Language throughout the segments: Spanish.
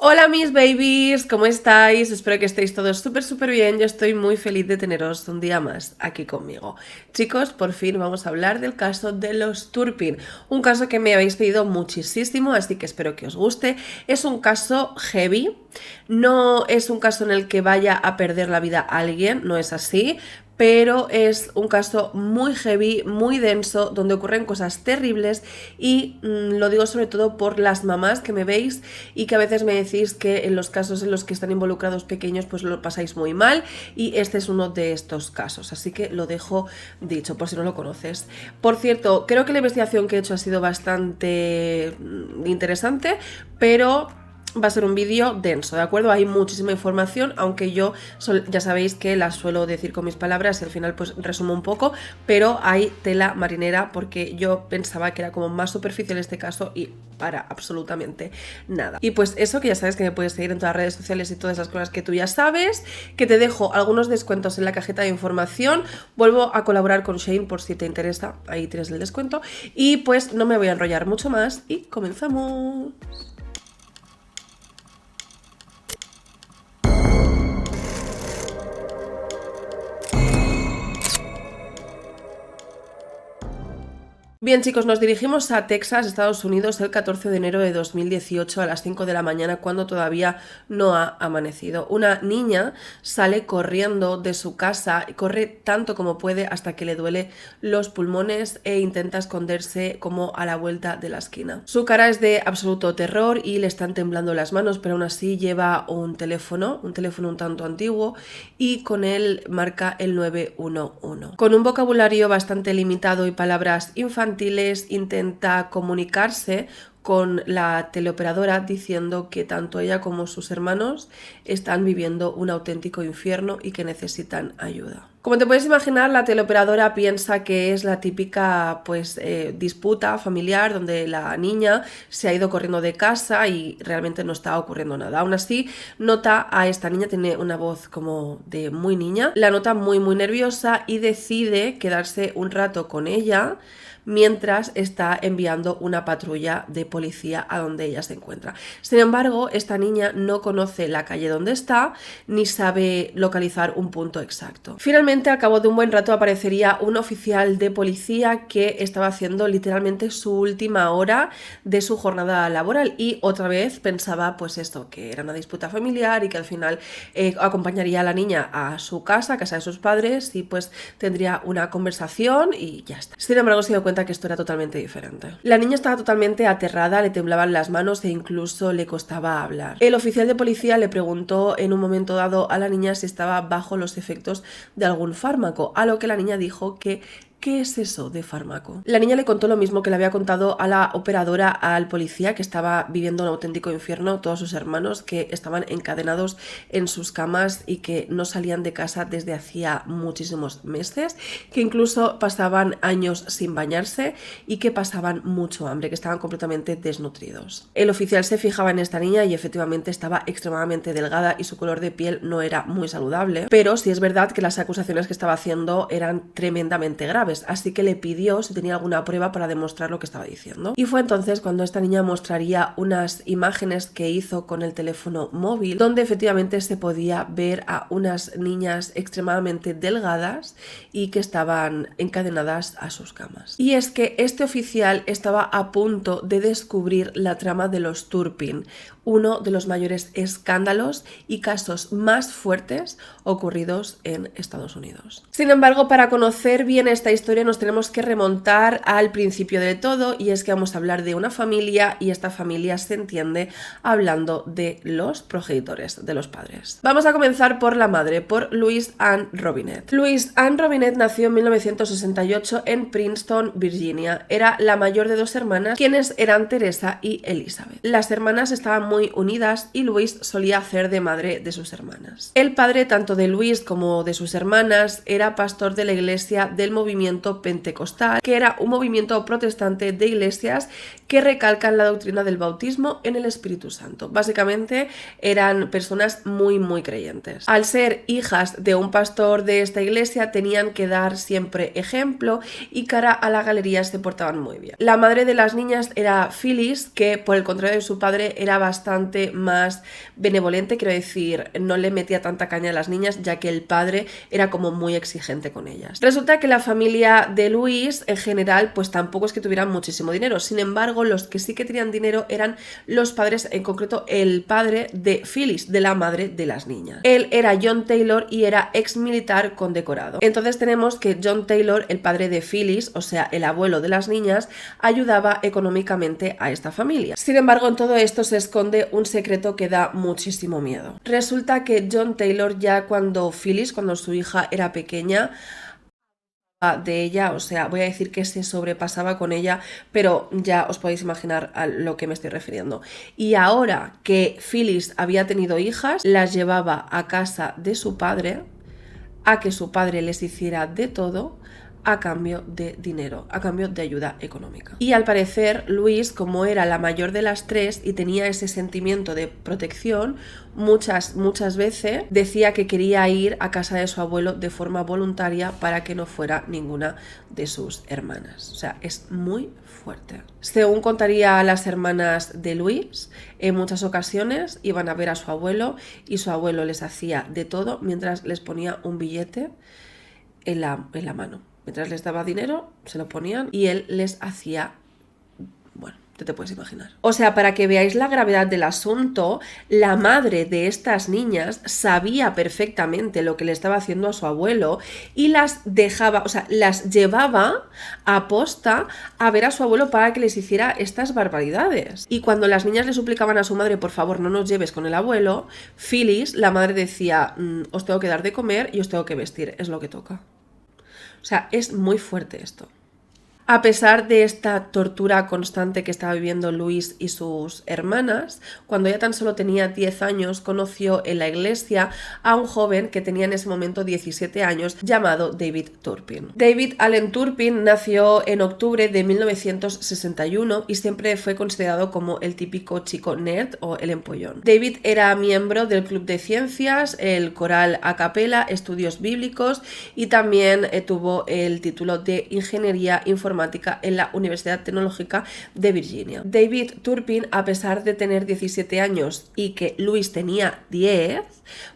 Hola mis babies, ¿cómo estáis? Espero que estéis todos súper bien. Yo estoy muy feliz de teneros un día más aquí conmigo. Chicos, por fin vamos a hablar del caso de los Turpin. Un caso que me habéis pedido muchísimo, así que espero que os guste. Es un caso heavy. No es un caso en el que vaya a perder la vida alguien, no es así. Pero es un caso muy heavy, muy denso, donde ocurren cosas terribles y lo digo sobre todo por las mamás que me veis y que a veces me decís que en los casos en los que están involucrados pequeños pues lo pasáis muy mal y este es uno de estos casos, así que lo dejo dicho por si no lo conoces. Por cierto, creo que la investigación que he hecho ha sido bastante interesante, pero va a ser un vídeo denso, ¿de acuerdo? Hay muchísima información, aunque yo ya sabéis que la suelo decir con mis palabras y al final pues resumo un poco, pero hay tela marinera porque yo pensaba que era como más superficial este caso y para absolutamente nada. Y pues eso, que ya sabes que me puedes seguir en todas las redes sociales y todas esas cosas que tú ya sabes, que te dejo algunos descuentos en la cajeta de información, vuelvo a colaborar con Shein por si te interesa, ahí tienes el descuento, y pues no me voy a enrollar mucho más y comenzamos. Bien chicos, nos dirigimos a Texas, Estados Unidos, el 14 de enero de 2018 a las 5 de la mañana cuando todavía no ha amanecido. Una niña sale corriendo de su casa, corre tanto como puede hasta que le duele los pulmones e intenta esconderse como a la vuelta de la esquina. Su cara es de absoluto terror y le están temblando las manos, pero aún así lleva un teléfono un tanto antiguo y con él marca el 911. Con un vocabulario bastante limitado y palabras infantiles, intenta comunicarse con la teleoperadora diciendo que tanto ella como sus hermanos están viviendo un auténtico infierno y que necesitan ayuda. Como te puedes imaginar, la teleoperadora piensa que es la típica disputa familiar donde la niña se ha ido corriendo de casa y realmente no está ocurriendo nada. Aún así, nota a esta niña, tiene una voz como de muy niña, la nota muy nerviosa y decide quedarse un rato con ella mientras está enviando una patrulla de policía a donde ella se encuentra. Sin embargo, esta niña no conoce la calle donde está ni sabe localizar un punto exacto. Finalmente, al cabo de un buen rato, aparecería un oficial de policía que estaba haciendo literalmente su última hora de su jornada laboral y otra vez pensaba pues esto, que era una disputa familiar y que al final acompañaría a la niña a su casa, a casa de sus padres y pues tendría una conversación y ya está. Sin embargo, se dio cuenta que esto era totalmente diferente. La niña estaba totalmente aterrada, le temblaban las manos e incluso le costaba hablar. El oficial de policía le preguntó en un momento dado a la niña si estaba bajo los efectos de algún fármaco, a lo que la niña dijo que ¿qué es eso de fármaco? La niña le contó lo mismo que le había contado a la operadora, al policía, que estaba viviendo un auténtico infierno, todos sus hermanos que estaban encadenados en sus camas y que no salían de casa desde hacía muchísimos meses, que incluso pasaban años sin bañarse y que pasaban mucho hambre, que estaban completamente desnutridos. El oficial se fijaba en esta niña y efectivamente estaba extremadamente delgada y su color de piel no era muy saludable, pero sí es verdad que las acusaciones que estaba haciendo eran tremendamente graves. Así que le pidió si tenía alguna prueba para demostrar lo que estaba diciendo. Y fue entonces cuando esta niña mostraría unas imágenes que hizo con el teléfono móvil, donde efectivamente se podía ver a unas niñas extremadamente delgadas y que estaban encadenadas a sus camas. Y es que este oficial estaba a punto de descubrir la trama de los Turpin, uno de los mayores escándalos y casos más fuertes ocurridos en Estados Unidos. Sin embargo, para conocer bien esta historia nos tenemos que remontar al principio de todo, y es que vamos a hablar de una familia y esta familia se entiende hablando de los progenitores, de los padres. Vamos a comenzar por la madre, por Louise Ann Robinette. Louise Ann Robinette nació en 1968 en Princeton, Virginia. Era la mayor de dos hermanas, quienes eran Teresa y Elizabeth. Las hermanas estaban muy unidas y Louise solía hacer de madre de sus hermanas. El padre tanto de Louise como de sus hermanas era pastor de la iglesia del movimiento movimiento pentecostal, que era un movimiento protestante de iglesias que recalcan la doctrina del bautismo en el Espíritu Santo. Básicamente eran personas muy creyentes. Al ser hijas de un pastor de esta iglesia tenían que dar siempre ejemplo y cara a la galería se portaban muy bien. La madre de las niñas era Phyllis, que por el contrario de su padre era bastante más benevolente, quiero decir, no le metía tanta caña a las niñas ya que el padre era como muy exigente con ellas. Resulta que la familia de Luis en general pues tampoco es que tuvieran muchísimo dinero, sin embargo los que sí que tenían dinero eran los padres, en concreto el padre de Phyllis, de la madre de las niñas. Él era John Taylor y era ex militar condecorado. Entonces tenemos que John Taylor, el padre de Phyllis, o sea el abuelo de las niñas, ayudaba económicamente a esta familia. Sin embargo, en todo esto se esconde un secreto que da muchísimo miedo. Resulta que John Taylor, ya cuando Phyllis, cuando su hija era pequeña, de ella, o sea, voy a decir que se sobrepasaba con ella, pero ya os podéis imaginar a lo que me estoy refiriendo. Y ahora que Phyllis había tenido hijas, las llevaba a casa de su padre, a que su padre les hiciera de todo, a cambio de dinero, a cambio de ayuda económica. Y al parecer Luis, como era la mayor de las tres y tenía ese sentimiento de protección, muchas veces decía que quería ir a casa de su abuelo de forma voluntaria para que no fuera ninguna de sus hermanas. O sea, es muy fuerte. Según contaría las hermanas de Luis, en muchas ocasiones iban a ver a su abuelo y su abuelo les hacía de todo mientras les ponía un billete en la mano. Mientras les daba dinero, se lo ponían y él les hacía... Bueno, te puedes imaginar. O sea, para que veáis la gravedad del asunto, la madre de estas niñas sabía perfectamente lo que le estaba haciendo a su abuelo y las dejaba, o sea, las llevaba a posta a ver a su abuelo para que les hiciera estas barbaridades. Y cuando las niñas le suplicaban a su madre, por favor, no nos lleves con el abuelo, Phyllis, la madre, decía, os tengo que dar de comer y os tengo que vestir, es lo que toca. O sea, es muy fuerte esto. A pesar de esta tortura constante que estaba viviendo Luis y sus hermanas, cuando ella tan solo tenía 10 años, conoció en la iglesia a un joven que tenía en ese momento 17 años, llamado David Turpin. David Allen Turpin nació en octubre de 1961 y siempre fue considerado como el típico chico nerd o el empollón. David era miembro del Club de Ciencias, el coral a capella, estudios bíblicos y también tuvo el título de Ingeniería Informática en la Universidad Tecnológica de Virginia. David Turpin, a pesar de tener 17 años y que Luis tenía 10,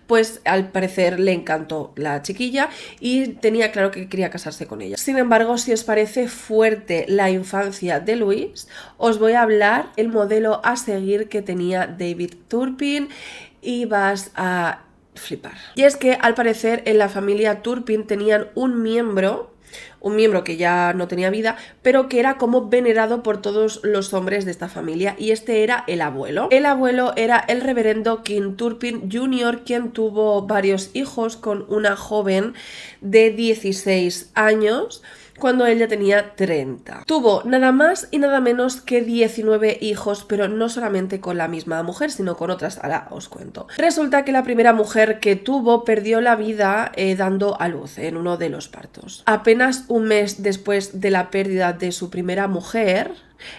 pues al parecer le encantó la chiquilla y tenía claro que quería casarse con ella. Sin embargo, si os parece fuerte la infancia de Luis, os voy a hablar el modelo a seguir que tenía David Turpin y vas a flipar. Y es que al parecer en la familia Turpin tenían un miembro que ya no tenía vida, pero que era como venerado por todos los hombres de esta familia, y este era el abuelo. El abuelo era el reverendo King Turpin Jr., quien tuvo varios hijos con una joven de 16 años, cuando ella tenía 30. Tuvo nada más y nada menos que 19 hijos, pero no solamente con la misma mujer, sino con otras. Ahora os cuento. Resulta que la primera mujer que tuvo perdió la vida dando a luz en uno de los partos. Apenas un mes después de la pérdida de su primera mujer,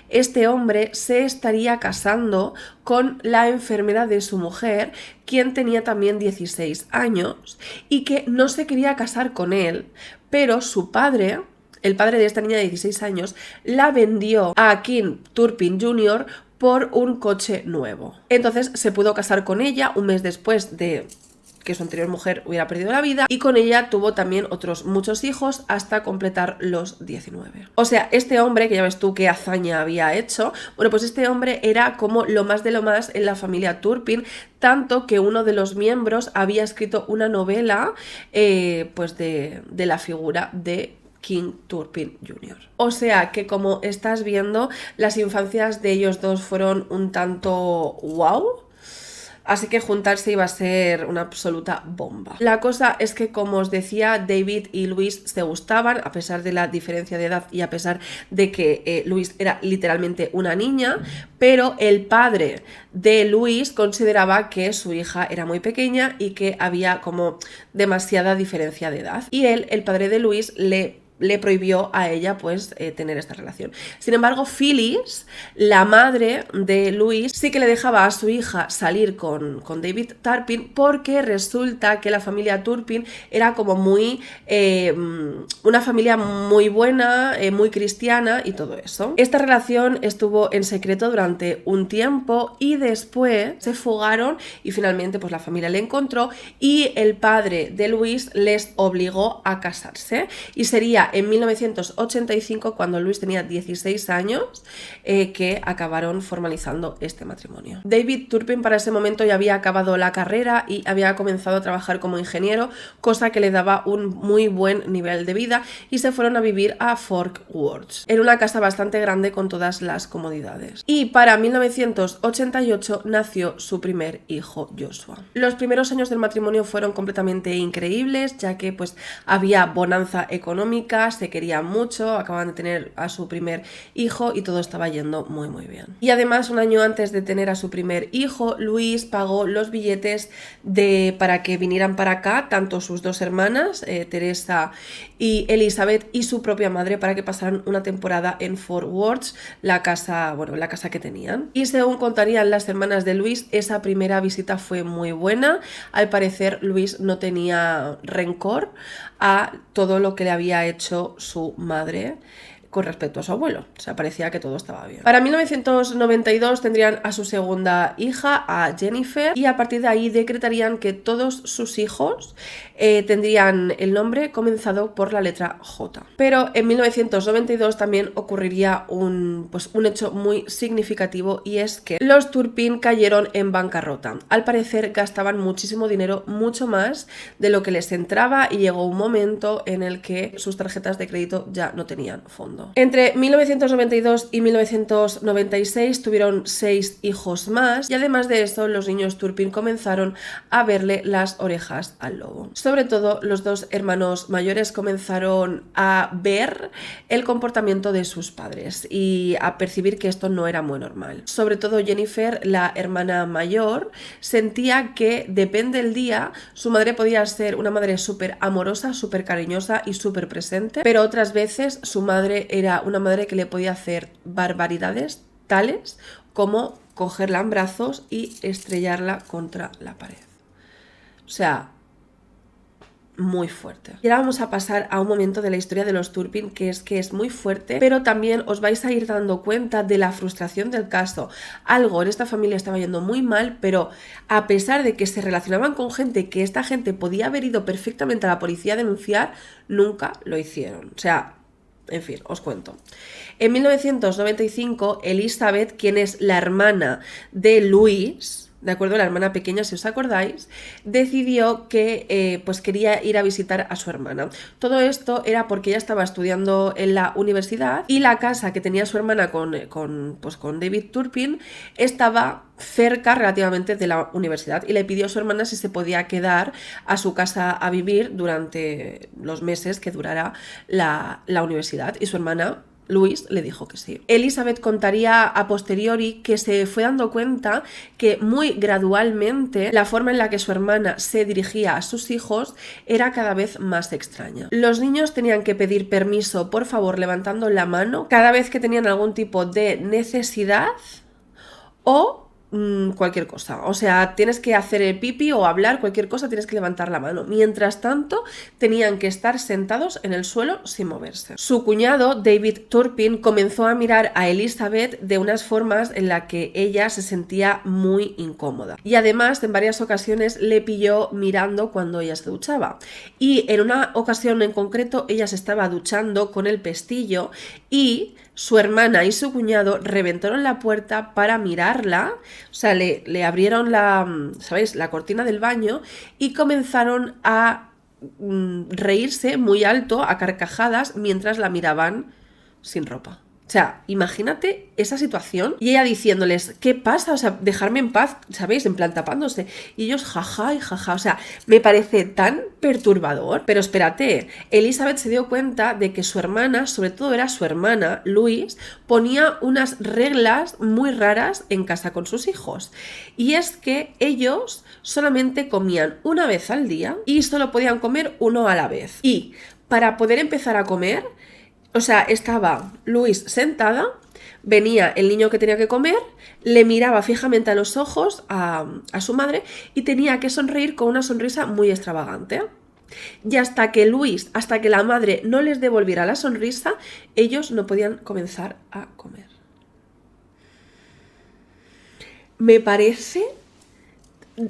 este hombre se estaría casando con la enfermera de su mujer, quien tenía también 16 años y que no se quería casar con él, pero su padre, el padre de esta niña de 16 años, la vendió a King Turpin Jr. por un coche nuevo. Entonces se pudo casar con ella un mes después de que su anterior mujer hubiera perdido la vida, y con ella tuvo también otros muchos hijos hasta completar los 19. O sea, este hombre, que ya ves tú qué hazaña había hecho, bueno, pues este hombre era como lo más de lo más en la familia Turpin, tanto que uno de los miembros había escrito una novela pues de la figura de King Turpin Jr. O sea que, como estás viendo, las infancias de ellos dos fueron un tanto wow. Así que juntarse iba a ser una absoluta bomba. La cosa es que, como os decía, David y Luis se gustaban, a pesar de la diferencia de edad y a pesar de que Luis era literalmente una niña, pero el padre de Luis consideraba que su hija era muy pequeña y que había como demasiada diferencia de edad. Y él, el padre de Luis, le le prohibió a ella pues tener esta relación. Sin embargo, Phyllis, la madre de Louis, sí que le dejaba a su hija salir con David Turpin, porque resulta que la familia Turpin era como muy una familia muy buena, muy cristiana y todo eso. Esta relación estuvo en secreto durante un tiempo y después se fugaron y finalmente pues la familia le encontró y el padre de Louis les obligó a casarse, y sería en 1985, cuando Louis tenía 16 años, que acabaron formalizando este matrimonio. David Turpin para ese momento ya había acabado la carrera y había comenzado a trabajar como ingeniero, cosa que le daba un muy buen nivel de vida, y se fueron a vivir a Fort Worth, en una casa bastante grande con todas las comodidades. Y para 1988 nació su primer hijo, Joshua. Los primeros años del matrimonio fueron completamente increíbles, ya que pues había bonanza económica, se querían mucho, acaban de tener a su primer hijo y todo estaba yendo muy muy bien. Y además, un año antes de tener a su primer hijo, Louis pagó los billetes para que vinieran para acá, tanto sus dos hermanas, Teresa y Elizabeth, y su propia madre, para que pasaran una temporada en Fort Worth, la casa que tenían. Y según contarían las hermanas de Louis, esa primera visita fue muy buena. Al parecer, Louis no tenía rencor a todo lo que le había hecho su madre con respecto a su abuelo. O sea, parecía que todo estaba bien. Para 1992 tendrían a su segunda hija, a Jennifer, y a partir de ahí decretarían que todos sus hijos tendrían el nombre comenzado por la letra J. Pero en 1992 también ocurriría un hecho muy significativo, y es que los Turpin cayeron en bancarrota. Al parecer gastaban muchísimo dinero, mucho más de lo que les entraba, y llegó un momento en el que sus tarjetas de crédito ya no tenían fondo. Entre 1992 y 1996 tuvieron 6 hijos más, y además de eso los niños Turpin comenzaron a verle las orejas al lobo. Sobre todo los dos hermanos mayores comenzaron a ver el comportamiento de sus padres y a percibir que esto no era muy normal. Sobre todo Jennifer, la hermana mayor, sentía que depende del día, su madre podía ser una madre súper amorosa, súper cariñosa y súper presente, pero otras veces su madre era una madre que le podía hacer barbaridades tales como cogerla en brazos y estrellarla contra la pared. O sea, muy fuerte. Y ahora vamos a pasar a un momento de la historia de los Turpin que es muy fuerte, pero también os vais a ir dando cuenta de la frustración del caso. Algo en esta familia estaba yendo muy mal, pero a pesar de que se relacionaban con gente que esta gente podía haber ido perfectamente a la policía a denunciar, nunca lo hicieron. O sea, en fin, os cuento. En 1995, Elizabeth, quien es la hermana de Louis, ¿de acuerdo? La hermana pequeña, si os acordáis, decidió que pues quería ir a visitar a su hermana. Todo esto era porque ella estaba estudiando en la universidad y la casa que tenía su hermana con David Turpin estaba cerca relativamente de la universidad, y le pidió a su hermana si se podía quedar a su casa a vivir durante los meses que durara la universidad, y su hermana Louis le dijo que sí. Elizabeth contaría a posteriori que se fue dando cuenta que muy gradualmente la forma en la que su hermana se dirigía a sus hijos era cada vez más extraña. Los niños tenían que pedir permiso, por favor, levantando la mano cada vez que tenían algún tipo de necesidad o cualquier cosa. O sea, tienes que hacer el pipi o hablar, cualquier cosa, tienes que levantar la mano. Mientras tanto, tenían que estar sentados en el suelo sin moverse. Su cuñado, David Turpin, comenzó a mirar a Elizabeth de unas formas en las que ella se sentía muy incómoda. Y además, en varias ocasiones le pilló mirando cuando ella se duchaba. Y en una ocasión en concreto, ella se estaba duchando con el pestillo y su hermana y su cuñado reventaron la puerta para mirarla. O sea, le abrieron ¿sabéis?, la cortina del baño, y comenzaron a reírse muy alto, a carcajadas, mientras la miraban sin ropa. O sea, imagínate esa situación, y ella diciéndoles, ¿qué pasa? O sea, dejarme en paz, ¿sabéis? En plan tapándose. Y ellos jaja y jaja. O sea, me parece tan perturbador. Pero espérate, Elizabeth se dio cuenta de que su hermana, sobre todo era su hermana, Louis, ponía unas reglas muy raras en casa con sus hijos. Y es que ellos solamente comían una vez al día y solo podían comer uno a la vez. Y para poder empezar a comer. O sea, estaba Louise sentada, venía el niño que tenía que comer, le miraba fijamente a los ojos a su madre y tenía que sonreír con una sonrisa muy extravagante. Y hasta que la madre no les devolviera la sonrisa, ellos no podían comenzar a comer. Me parece...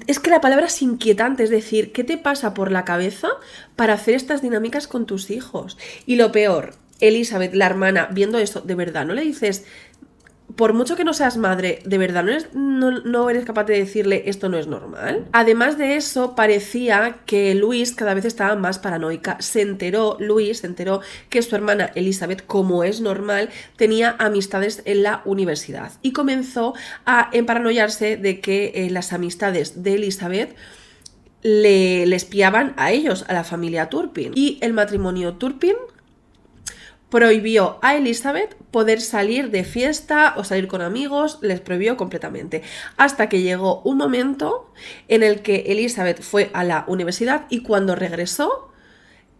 Es que la palabra es inquietante, es decir, ¿qué te pasa por la cabeza para hacer estas dinámicas con tus hijos? Y lo peor, Elizabeth, la hermana, viendo esto, de verdad, ¿no le dices, por mucho que no seas madre, de verdad no eres capaz de decirle esto no es normal? Además de eso, parecía que Louise cada vez estaba más paranoica. Louise se enteró que su hermana Elizabeth, como es normal, tenía amistades en la universidad y comenzó a emparanoiarse de que las amistades de Elizabeth le espiaban a ellos, a la familia Turpin. Y el matrimonio Turpin prohibió a Elizabeth poder salir de fiesta o salir con amigos, les prohibió completamente. Hasta que llegó un momento en el que Elizabeth fue a la universidad y cuando regresó,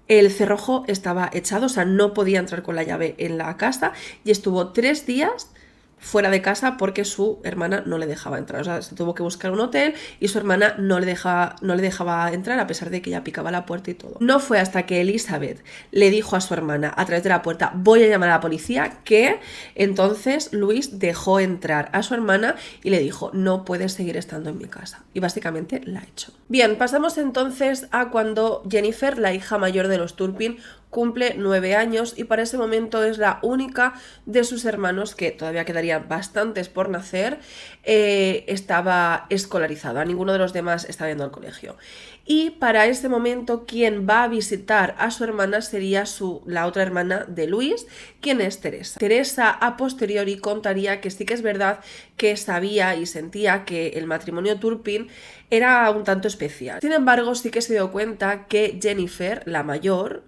el cerrojo estaba echado, o sea, no podía entrar con la llave en la casa y estuvo 3 días fuera de casa porque su hermana no le dejaba entrar. O sea, se tuvo que buscar un hotel y su hermana no le dejaba entrar a pesar de que ella picaba la puerta y todo. No fue hasta que Elizabeth le dijo a su hermana a través de la puerta, voy a llamar a la policía, que entonces Louise dejó entrar a su hermana y le dijo, no puedes seguir estando en mi casa. Y básicamente la echó. Bien, pasamos entonces a cuando Jennifer, la hija mayor de los Turpin, cumple 9 años y para ese momento es la única de sus hermanos, que todavía quedarían bastantes por nacer, estaba escolarizada. Ninguno de los demás estaba yendo al colegio. Y para ese momento quien va a visitar a su hermana sería la otra hermana de Louise, quien es Teresa. Teresa a posteriori contaría que sí que es verdad que sabía y sentía que el matrimonio Turpin era un tanto especial. Sin embargo, sí que se dio cuenta que Jennifer, la mayor,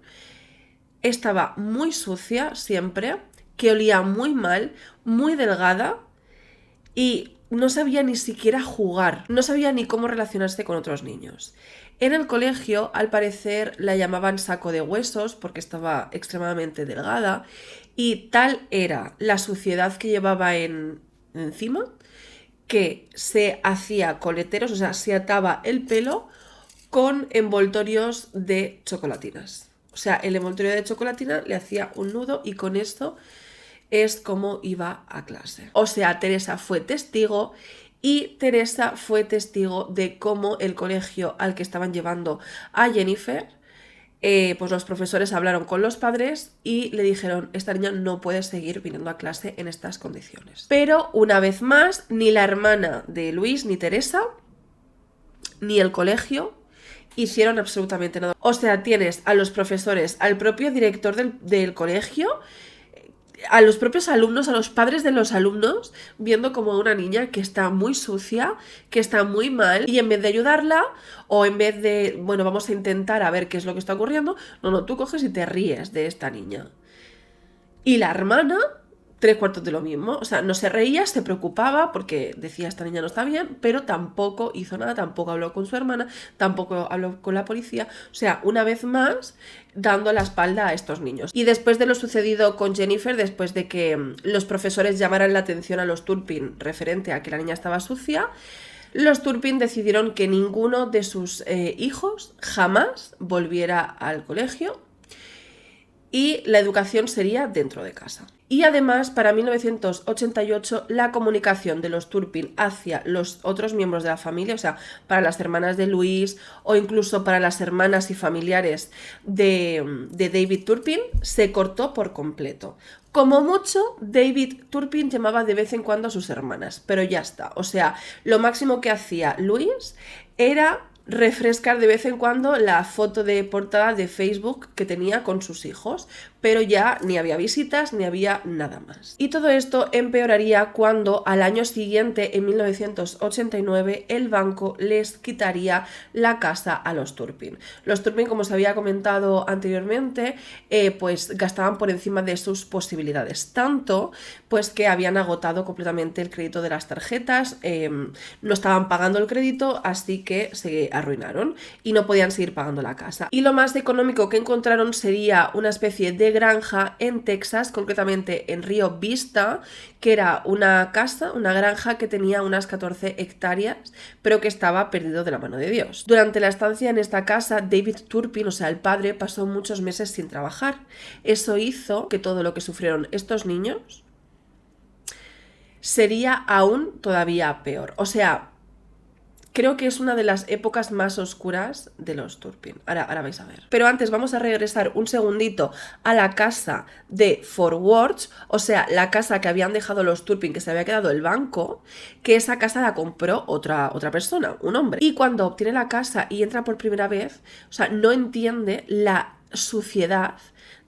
estaba muy sucia siempre, que olía muy mal, muy delgada y no sabía ni siquiera jugar, no sabía ni cómo relacionarse con otros niños. En el colegio, al parecer, la llamaban saco de huesos porque estaba extremadamente delgada y tal era la suciedad que llevaba encima que se hacía coleteros, o sea, se ataba el pelo con envoltorios de chocolatinas. O sea, el envoltorio de chocolatina le hacía un nudo y con esto es como iba a clase. O sea, Teresa fue testigo y Teresa fue testigo de cómo el colegio al que estaban llevando a Jennifer, pues los profesores hablaron con los padres y le dijeron, esta niña no puede seguir viniendo a clase en estas condiciones. Pero una vez más, ni la hermana de Luis, ni Teresa, ni el colegio hicieron absolutamente nada. O sea, tienes a los profesores, al propio director del colegio, a los propios alumnos, a los padres de los alumnos, viendo como una niña que está muy sucia, que está muy mal, y en vez de ayudarla, o en vez de, bueno, vamos a intentar a ver qué es lo que está ocurriendo, no, tú coges y te ríes de esta niña. Y la hermana, 3/4 de lo mismo, o sea, no se reía, se preocupaba porque decía esta niña no está bien, pero tampoco hizo nada, tampoco habló con su hermana, tampoco habló con la policía, o sea, una vez más dando la espalda a estos niños. Y después de lo sucedido con Jennifer, después de que los profesores llamaran la atención a los Turpin referente a que la niña estaba sucia, los Turpin decidieron que ninguno de sus hijos jamás volviera al colegio y la educación sería dentro de casa. Y además, para 1988, la comunicación de los Turpin hacia los otros miembros de la familia, o sea, para las hermanas de Louise o incluso para las hermanas y familiares de David Turpin, se cortó por completo. Como mucho, David Turpin llamaba de vez en cuando a sus hermanas, pero ya está. O sea, lo máximo que hacía Louise era refrescar de vez en cuando la foto de portada de Facebook que tenía con sus hijos, pero ya ni había visitas ni había nada más. Y todo esto empeoraría cuando al año siguiente, en 1989, el banco les quitaría la casa a los Turpin. Los Turpin, como os había comentado anteriormente, pues gastaban por encima de sus posibilidades, tanto pues que habían agotado completamente el crédito de las tarjetas, no estaban pagando el crédito, así que se arruinaron y no podían seguir pagando la casa. Y lo más económico que encontraron sería una especie de granja en Texas, concretamente en Río Vista, que era una casa, una granja que tenía unas 14 hectáreas, pero que estaba perdido de la mano de Dios. Durante la estancia en esta casa, David Turpin, o sea, el padre, pasó muchos meses sin trabajar. Eso hizo que todo lo que sufrieron estos niños sería aún todavía peor. O sea, creo que es una de las épocas más oscuras de los Turpin. Ahora vais a ver. Pero antes vamos a regresar un segundito a la casa de Fort Worth, o sea, la casa que habían dejado los Turpin, que se había quedado el banco, que esa casa la compró otra persona, un hombre. Y cuando obtiene la casa y entra por primera vez, o sea, no entiende la suciedad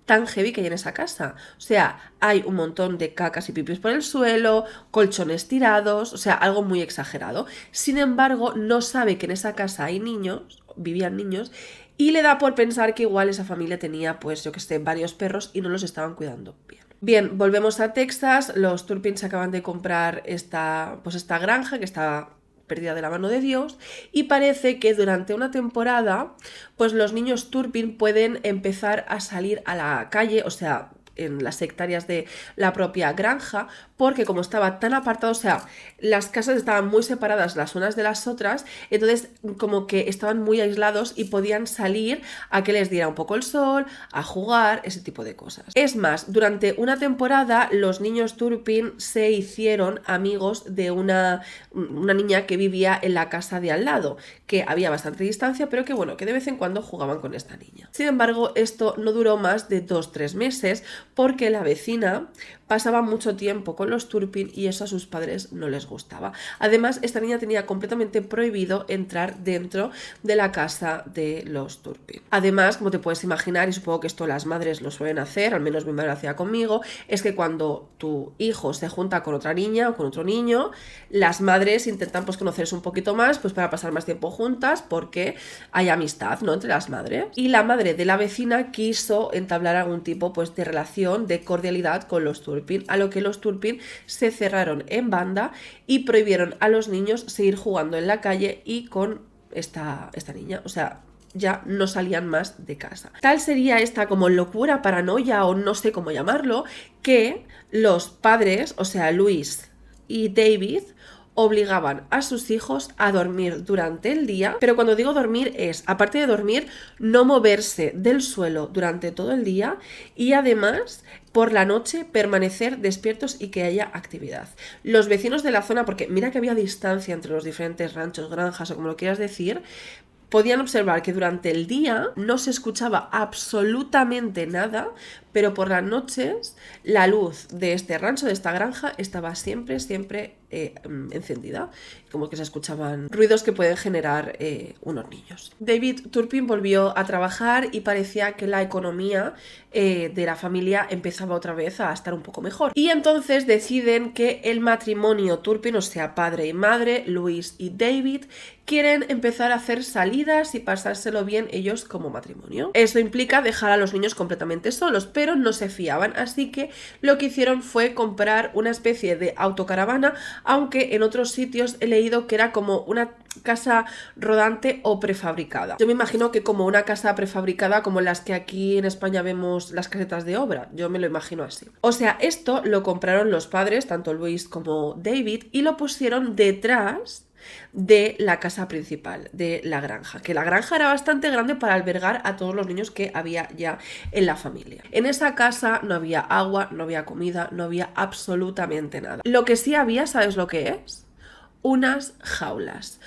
tan heavy que hay en esa casa. O sea, hay un montón de cacas y pipis por el suelo, colchones tirados, o sea, algo muy exagerado. Sin embargo, no sabe que en esa casa hay niños, vivían niños, y le da por pensar que igual esa familia tenía, pues yo que sé, varios perros y no los estaban cuidando bien. Bien, volvemos a Texas. Los Turpin se acaban de comprar esta granja que está perdida de la mano de Dios, y parece que durante una temporada pues los niños Turpin pueden empezar a salir a la calle, o sea, en las hectáreas de la propia granja, porque como estaba tan apartado, o sea, las casas estaban muy separadas las unas de las otras, entonces como que estaban muy aislados y podían salir a que les diera un poco el sol, a jugar, ese tipo de cosas. Es más, durante una temporada los niños Turpin se hicieron amigos de una niña que vivía en la casa de al lado, que había bastante distancia, pero que bueno, que de vez en cuando jugaban con esta niña. Sin embargo, esto no duró más de 2-3 meses, porque la vecina pasaba mucho tiempo con los Turpin y eso a sus padres no les gustaba. Además, esta niña tenía completamente prohibido entrar dentro de la casa de los Turpin. Además, como te puedes imaginar, y supongo que esto las madres lo suelen hacer, al menos mi madre lo hacía conmigo, es que cuando tu hijo se junta con otra niña o con otro niño, las madres intentan pues conocerse un poquito más, pues para pasar más tiempo juntas, porque hay amistad, ¿no?, entre las madres. Y la madre de la vecina quiso entablar algún tipo pues de relación, de cordialidad con los Turpin, a lo que los Turpin se cerraron en banda y prohibieron a los niños seguir jugando en la calle y con esta niña, o sea, ya no salían más de casa. Tal sería esta como locura, paranoia o no sé cómo llamarlo, que los padres, o sea, Luis y David, obligaban a sus hijos a dormir durante el día, pero cuando digo dormir es, aparte de dormir, no moverse del suelo durante todo el día y además por la noche permanecer despiertos y que haya actividad. Los vecinos de la zona, porque mira que había distancia entre los diferentes ranchos, granjas o como lo quieras decir, podían observar que durante el día no se escuchaba absolutamente nada, pero por las noches la luz de este rancho, de esta granja, estaba siempre encendida, como que se escuchaban ruidos que pueden generar unos niños. David Turpin volvió a trabajar y parecía que la economía de la familia empezaba otra vez a estar un poco mejor. Y entonces deciden que el matrimonio Turpin, o sea, padre y madre, Luis y David, quieren empezar a hacer salidas y pasárselo bien ellos como matrimonio. Eso implica dejar a los niños completamente solos, pero no se fiaban, así que lo que hicieron fue comprar una especie de autocaravana, aunque en otros sitios he leído que era como una casa rodante o prefabricada. Yo me imagino que como una casa prefabricada como las que aquí en España vemos las casetas de obra, yo me lo imagino así. O sea, esto lo compraron los padres, tanto Luis como David, y lo pusieron detrás de la casa principal de la granja, que la granja era bastante grande para albergar a todos los niños que había ya en la familia. En esa casa no había agua, no había comida, no había absolutamente nada. Lo que sí había, ¿sabes lo que es? Unas jaulas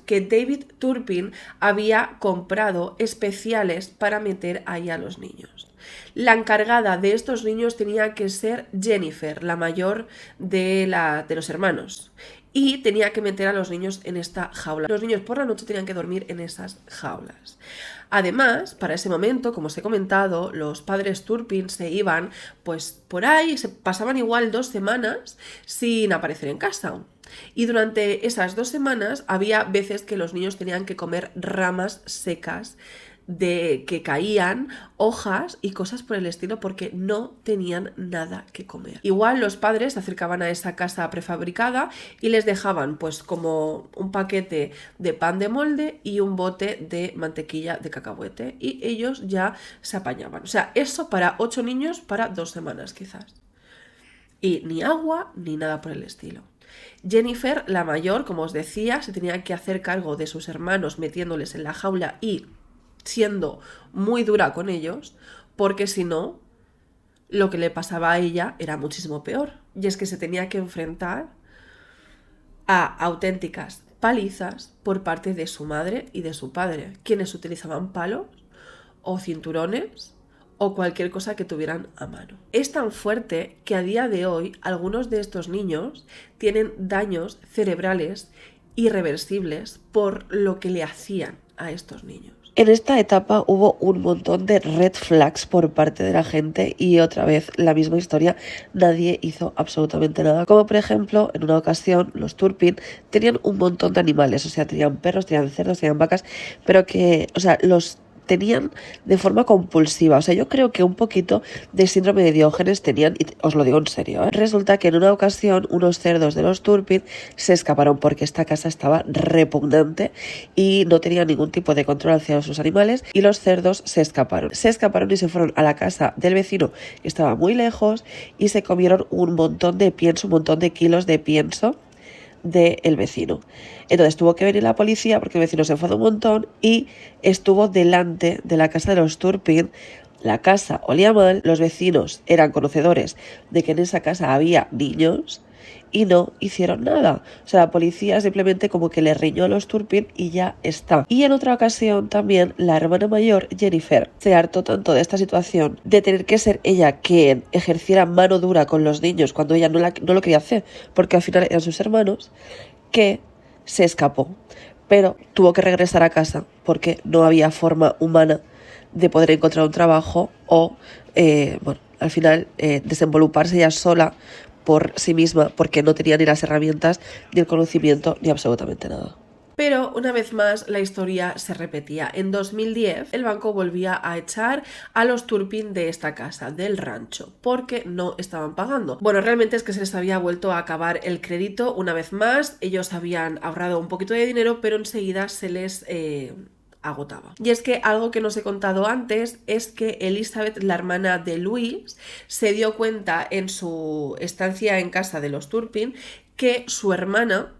que David Turpin había comprado especiales para meter ahí a los niños. La encargada de estos niños tenía que ser Jennifer, la mayor de los hermanos. y tenía que meter a los niños en esta jaula. Los niños por la noche tenían que dormir en esas jaulas. Además, para ese momento, como os he comentado, los padres Turpin se iban pues por ahí, se pasaban igual 2 semanas sin aparecer en casa. Y durante esas 2 semanas había veces que los niños tenían que comer ramas secas de que caían, hojas y cosas por el estilo, porque no tenían nada que comer. Igual los padres se acercaban a esa casa prefabricada y les dejaban pues como un paquete de pan de molde y un bote de mantequilla de cacahuete, y ellos ya se apañaban. O sea, eso para 8 niños para 2 semanas quizás. Y ni agua ni nada por el estilo. Jennifer, la mayor, como os decía, se tenía que hacer cargo de sus hermanos metiéndoles en la jaula y siendo muy dura con ellos, porque si no, lo que le pasaba a ella era muchísimo peor. Y es que se tenía que enfrentar a auténticas palizas por parte de su madre y de su padre, quienes utilizaban palos o cinturones o cualquier cosa que tuvieran a mano. Es tan fuerte que a día de hoy algunos de estos niños tienen daños cerebrales irreversibles por lo que le hacían a estos niños. En esta etapa hubo un montón de red flags por parte de la gente y otra vez la misma historia, nadie hizo absolutamente nada. Como por ejemplo, en una ocasión los Turpin tenían un montón de animales, o sea, tenían perros, tenían cerdos, tenían vacas, pero que, o sea, los tenían de forma compulsiva. O sea, yo creo que un poquito de síndrome de Diógenes tenían, y os lo digo en serio, ¿eh? Resulta que en una ocasión unos cerdos de los Turpin se escaparon porque esta casa estaba repugnante y no tenían ningún tipo de control hacia sus animales, y los cerdos se escaparon. Se escaparon y se fueron a la casa del vecino, que estaba muy lejos, y se comieron un montón de pienso, un montón de kilos de pienso del vecino. Entonces tuvo que venir la policía porque el vecino se enfadó un montón y estuvo delante de la casa de los Turpin. La casa olía mal, los vecinos eran conocedores de que en esa casa había niños y no hicieron nada. O sea, la policía simplemente como que le riñó a los Turpin y ya está. Y en otra ocasión también la hermana mayor, Jennifer, se hartó tanto de esta situación, de tener que ser ella quien ejerciera mano dura con los niños cuando ella no lo quería hacer, porque al final eran sus hermanos, que se escapó. Pero tuvo que regresar a casa porque no había forma humana de poder encontrar un trabajo o, al final desenvoluparse ella sola por sí misma, porque no tenía ni las herramientas, ni el conocimiento, ni absolutamente nada. Pero una vez más la historia se repetía. En 2010 el banco volvía a echar a los Turpin de esta casa, del rancho, porque no estaban pagando. Bueno, realmente es que se les había vuelto a acabar el crédito una vez más. Ellos habían ahorrado un poquito de dinero, pero enseguida se les agotaba. Y es que algo que no os he contado antes es que Elizabeth, la hermana de Louis, se dio cuenta en su estancia en casa de los Turpin que su hermana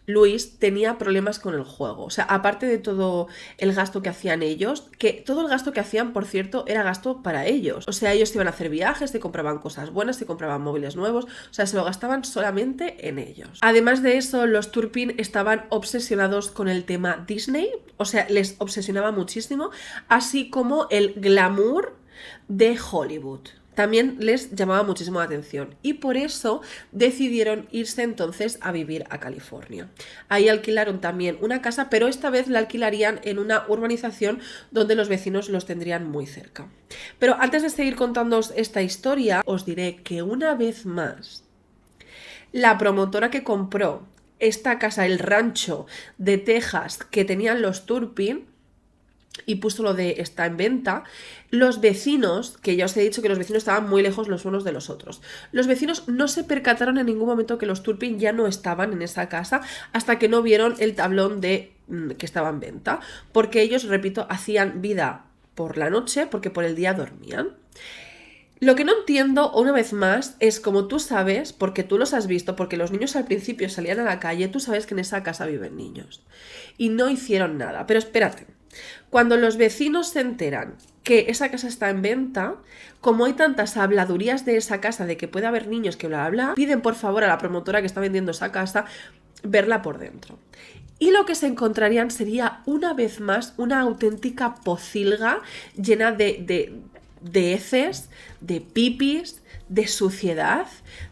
Luis tenía problemas con el juego. O sea, aparte de todo el gasto que hacían ellos, que todo el gasto que hacían, por cierto, era gasto para ellos. O sea, ellos iban a hacer viajes, se compraban cosas buenas, se compraban móviles nuevos, o sea, se lo gastaban solamente en ellos. Además de eso, los Turpin estaban obsesionados con el tema Disney, o sea, les obsesionaba muchísimo, así como el glamour de Hollywood. También les llamaba muchísimo la atención y por eso decidieron irse entonces a vivir a California. Ahí alquilaron también una casa, pero esta vez la alquilarían en una urbanización donde los vecinos los tendrían muy cerca. Pero antes de seguir contándoos esta historia, os diré que una vez más, la promotora que compró esta casa, el rancho de Texas que tenían los Turpin, y puso lo de está en venta, los vecinos, que ya os he dicho que los vecinos estaban muy lejos los unos de los otros, los vecinos no se percataron en ningún momento que los Turpin ya no estaban en esa casa hasta que no vieron el tablón de que estaba en venta, porque ellos, repito, hacían vida por la noche porque por el día dormían. Lo que no entiendo, una vez más, es como tú sabes, porque tú los has visto, porque los niños al principio salían a la calle, tú sabes que en esa casa viven niños y no hicieron nada. Pero espérate, cuando los vecinos se enteran que esa casa está en venta, como hay tantas habladurías de esa casa de que puede haber niños que bla bla, piden por favor a la promotora que está vendiendo esa casa verla por dentro. Y lo que se encontrarían sería una vez más una auténtica pocilga llena de de heces, de pipis, de suciedad,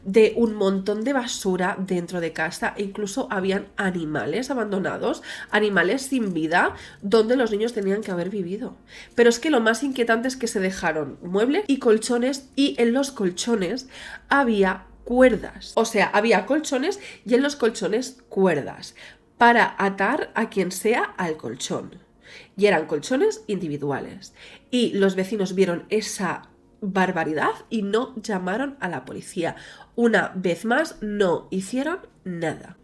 de un montón de basura dentro de casa e incluso habían animales abandonados, animales sin vida, donde los niños tenían que haber vivido. Pero es que lo más inquietante es que se dejaron muebles y colchones y en los colchones había cuerdas. O sea, había colchones y en los colchones cuerdas para atar a quien sea al colchón. Y eran colchones individuales. Y los vecinos vieron esa barbaridad y no llamaron a la policía. Una vez más, no hicieron nada.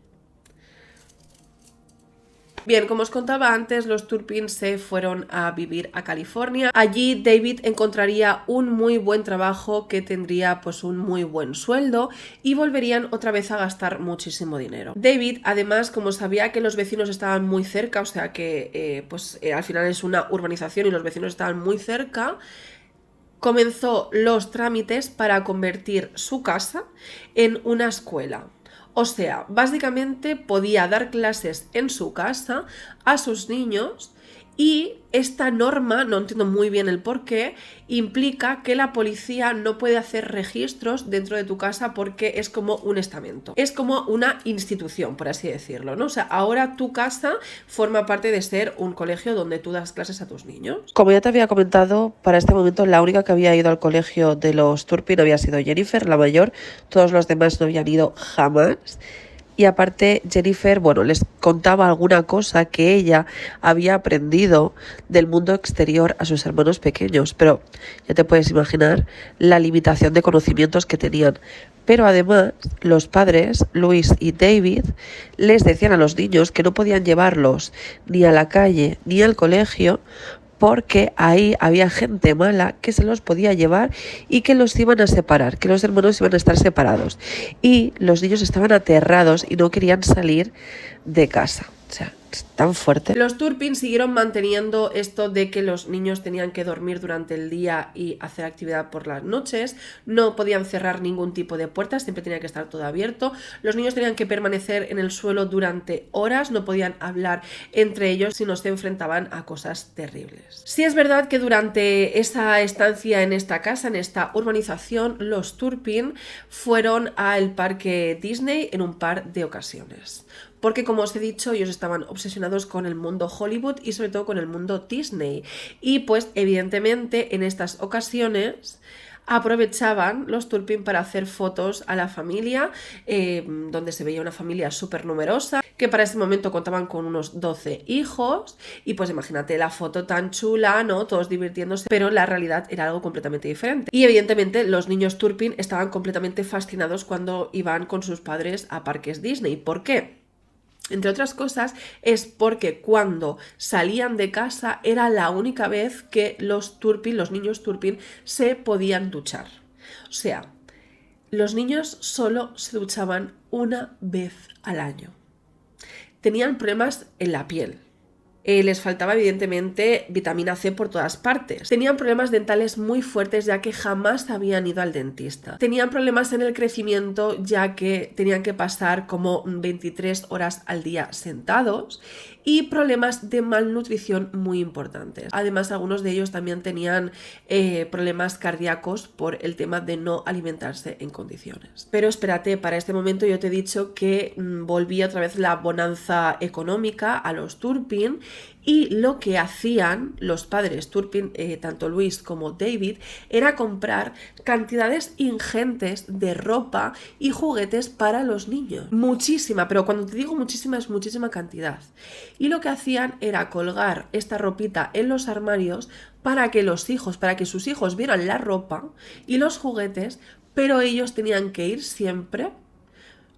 Bien, como os contaba antes, los Turpin se fueron a vivir a California. Allí David encontraría un muy buen trabajo que tendría pues un muy buen sueldo y volverían otra vez a gastar muchísimo dinero. David, además, como sabía que los vecinos estaban muy cerca, o sea que al final es una urbanización y los vecinos estaban muy cerca, comenzó los trámites para convertir su casa en una escuela. O sea, básicamente podía dar clases en su casa a sus niños y esta norma, no entiendo muy bien el porqué, implica que la policía no puede hacer registros dentro de tu casa porque es como un estamento. Es como una institución, por así decirlo, ¿no? O sea, ahora tu casa forma parte de ser un colegio donde tú das clases a tus niños. Como ya te había comentado, para este momento la única que había ido al colegio de los Turpin había sido Jennifer, la mayor. Todos los demás no habían ido jamás. Y aparte Jennifer, les contaba alguna cosa que ella había aprendido del mundo exterior a sus hermanos pequeños, pero ya te puedes imaginar la limitación de conocimientos que tenían. Pero además los padres, Luis y David, les decían a los niños que no podían llevarlos ni a la calle ni al colegio porque ahí había gente mala que se los podía llevar y que los iban a separar, que los hermanos iban a estar separados. Y los niños estaban aterrados y no querían salir de casa. O sea, es tan fuerte. Los Turpin siguieron manteniendo esto de que los niños tenían que dormir durante el día y hacer actividad por las noches. No podían cerrar ningún tipo de puertas, siempre tenía que estar todo abierto. Los niños tenían que permanecer en el suelo durante horas, no podían hablar entre ellos si no se enfrentaban a cosas terribles. Sí es verdad que durante esa estancia en esta casa, en esta urbanización, los Turpin fueron al parque Disney en un par de ocasiones. Porque, como os he dicho, ellos estaban obsesionados con el mundo Hollywood y sobre todo con el mundo Disney. Y pues, evidentemente, en estas ocasiones aprovechaban los Turpin para hacer fotos a la familia, donde se veía una familia súper numerosa, que para ese momento contaban con unos 12 hijos, y pues imagínate la foto tan chula, ¿no? Todos divirtiéndose, pero la realidad era algo completamente diferente. Y evidentemente los niños Turpin estaban completamente fascinados cuando iban con sus padres a parques Disney. ¿Por qué? Entre otras cosas, es porque cuando salían de casa era la única vez que los niños Turpin, se podían duchar. O sea, los niños solo se duchaban una vez al año. Tenían problemas en la piel. Les faltaba evidentemente vitamina C por todas partes. Tenían problemas dentales muy fuertes ya que jamás habían ido al dentista. Tenían problemas en el crecimiento ya que tenían que pasar como 23 horas al día sentados y problemas de malnutrición muy importantes. Además, algunos de ellos también tenían problemas cardíacos por el tema de no alimentarse en condiciones. Pero espérate, para este momento yo te he dicho que volvía otra vez la bonanza económica a los Turpin. Y lo que hacían los padres Turpin, tanto Luis como David, era comprar cantidades ingentes de ropa y juguetes para los niños. Muchísima, pero cuando te digo muchísima es muchísima cantidad. Y lo que hacían era colgar esta ropita en los armarios para que sus hijos vieran la ropa y los juguetes, pero ellos tenían que ir siempre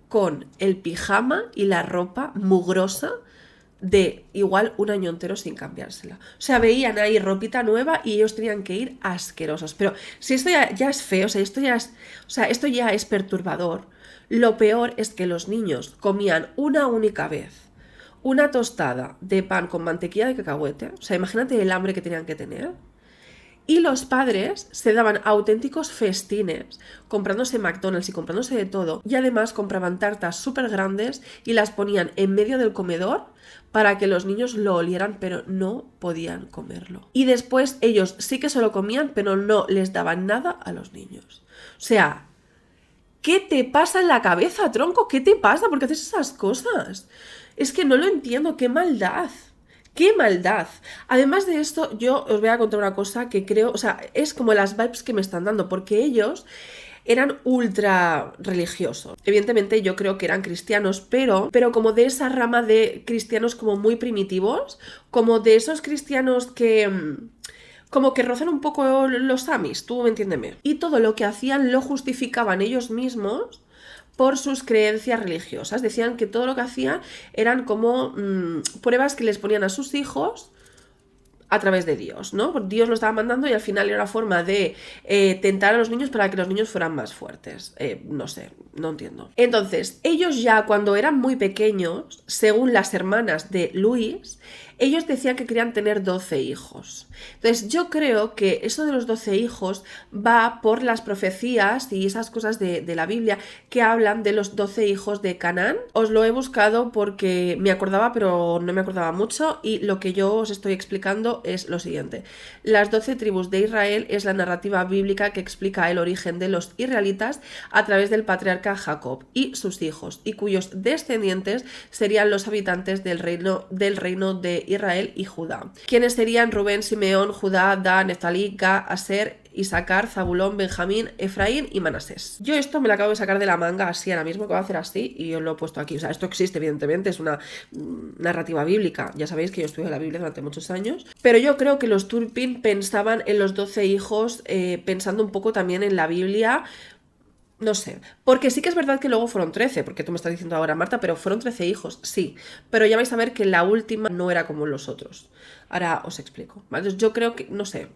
con el pijama y la ropa mugrosa de igual un año entero sin cambiársela. O sea, veían ahí ropita nueva y ellos tenían que ir asquerosos. Pero si esto ya es feo, esto ya es perturbador, lo peor es que los niños comían una única vez una tostada de pan con mantequilla de cacahuete. O sea, imagínate el hambre que tenían que tener. Y los padres se daban auténticos festines, comprándose McDonald's y comprándose de todo. Y además compraban tartas súper grandes y las ponían en medio del comedor para que los niños lo olieran, pero no podían comerlo. Y después ellos sí que se lo comían, pero no les daban nada a los niños. O sea, ¿qué te pasa en la cabeza, tronco? ¿Qué te pasa? ¿Por qué haces esas cosas? Es que no lo entiendo, qué maldad. ¡Qué maldad! Además de esto, yo os voy a contar una cosa que creo, o sea, es como las vibes que me están dando, porque ellos eran ultra religiosos. Evidentemente yo creo que eran cristianos, pero como de esa rama de cristianos como muy primitivos, como de esos cristianos que como que rozan un poco los amis, tú entiéndeme. Y todo lo que hacían lo justificaban ellos mismos por sus creencias religiosas. Decían que todo lo que hacían eran como pruebas que les ponían a sus hijos a través de Dios, ¿no? Dios lo estaba mandando y al final era una forma de tentar a los niños para que los niños fueran más fuertes. No sé, no entiendo. Entonces, ellos ya cuando eran muy pequeños, según las hermanas de Luis, ellos decían que querían tener 12 hijos. Entonces, yo creo que eso de los 12 hijos va por las profecías y esas cosas de la Biblia que hablan de los 12 hijos de Canaán. Os lo he buscado porque me acordaba, pero no me acordaba mucho, y lo que yo os estoy explicando es lo siguiente. Las 12 tribus de Israel es la narrativa bíblica que explica el origen de los israelitas a través del patriarca Jacob y sus hijos, y cuyos descendientes serían los habitantes del reino de Israel y Judá, quienes serían Rubén, Simeón, Judá, Dan, Neftalí, Gad, Aser, Isaacar, Zabulón, Benjamín, Efraín y Manasés. Yo esto me lo acabo de sacar de la manga así ahora mismo, que voy a hacer así, y os lo he puesto aquí. O sea, esto existe, evidentemente, es una narrativa bíblica. Ya sabéis que yo estudié la Biblia durante muchos años. Pero yo creo que los Turpin pensaban en los 12 hijos, pensando un poco también en la Biblia. No sé, porque sí que es verdad que luego fueron 13, porque tú me estás diciendo ahora, Marta, pero fueron 13 hijos, sí, pero ya vais a ver que la última no era como los otros. Ahora os explico, ¿vale? Entonces yo creo que, no sé,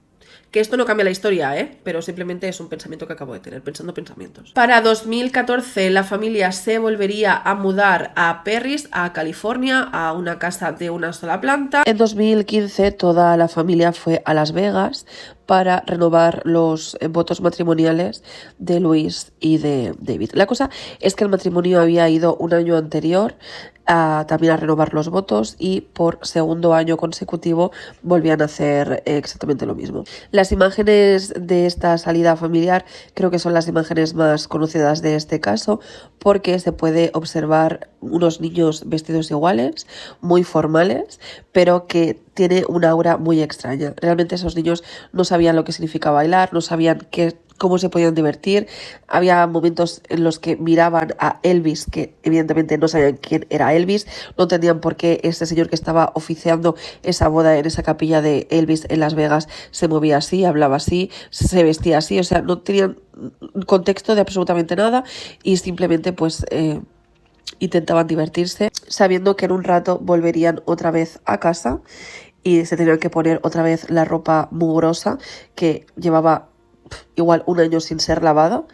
que esto no cambia la historia, pero simplemente es un pensamiento que acabo de tener, pensando pensamientos. Para 2014 la familia se volvería a mudar a Perris, a California, a una casa de una sola planta. En 2015 toda la familia fue a Las Vegas para renovar los votos matrimoniales de Luis y de David. La cosa es que el matrimonio había ido un año anterior también a renovar los votos, y por segundo año consecutivo volvían a hacer exactamente lo mismo. Las imágenes de esta salida familiar creo que son las imágenes más conocidas de este caso, porque se puede observar unos niños vestidos iguales, muy formales, pero que tiene una aura muy extraña. Realmente esos niños no sabían lo que significa bailar, no sabían cómo se podían divertir. Había momentos en los que miraban a Elvis, que evidentemente no sabían quién era Elvis, no entendían por qué este señor que estaba oficiando esa boda en esa capilla de Elvis en Las Vegas se movía así, hablaba así, se vestía así, o sea, no tenían contexto de absolutamente nada, y simplemente pues intentaban divertirse, sabiendo que en un rato volverían otra vez a casa y se tenían que poner otra vez la ropa mugrosa que llevaba igual un año sin ser lavada,